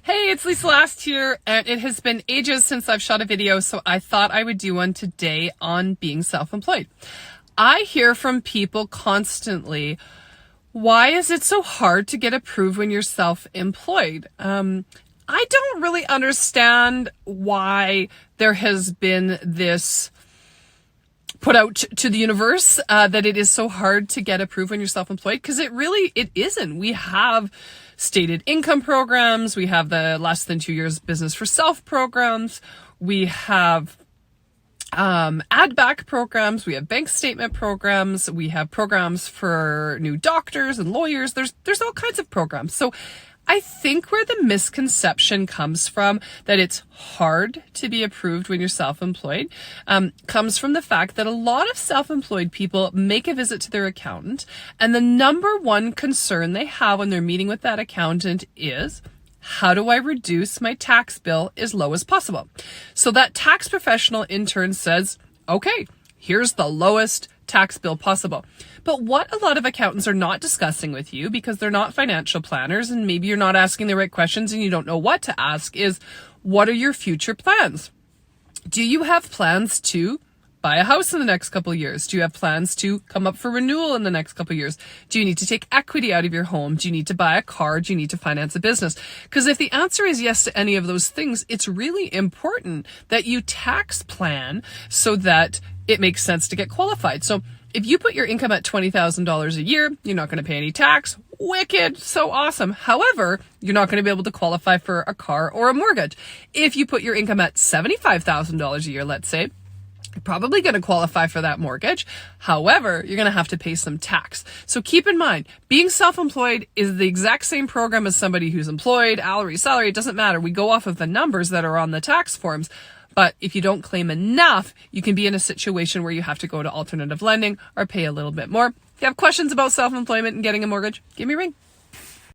Hey, it's Lisa Last here, and it has been ages since I've shot a video, so I thought I would do one today on being self-employed. I hear from people constantly, why is it so hard to get approved when you're self-employed? I don't really understand why there has been this put out to the universe that it is so hard to get approved when you're self-employed, because it isn't. We have stated income programs, we have the less than 2 years business for self programs, we have add back programs, we have bank statement programs, we have programs for new doctors and lawyers. There's all kinds of programs. So I think where the misconception comes from that it's hard to be approved when you're self-employed comes from the fact that a lot of self-employed people make a visit to their accountant, and the number one concern they have when they're meeting with that accountant is, how do I reduce my tax bill as low as possible? So that tax professional in turn says, okay, here's the lowest tax bill possible. But what a lot of accountants are not discussing with you, because they're not financial planners and maybe you're not asking the right questions and you don't know what to ask, is what are your future plans? Do you have plans to buy a house in the next couple of years? Do you have plans to come up for renewal in the next couple of years? Do you need to take equity out of your home? Do you need to buy a car? Do you need to finance a business? Because if the answer is yes to any of those things, it's really important that you tax plan so that it makes sense to get qualified. So if you put your income at $20,000 a year, you're not going to pay any tax. Wicked. So awesome. However, you're not going to be able to qualify for a car or a mortgage. If you put your income at $75,000 a year, let's say, you're probably going to qualify for that mortgage. However, you're going to have to pay some tax. So keep in mind, being self-employed is the exact same program as somebody who's employed, salary, it doesn't matter. We go off of the numbers that are on the tax forms. But if you don't claim enough, you can be in a situation where you have to go to alternative lending or pay a little bit more. If you have questions about self-employment and getting a mortgage, give me a ring.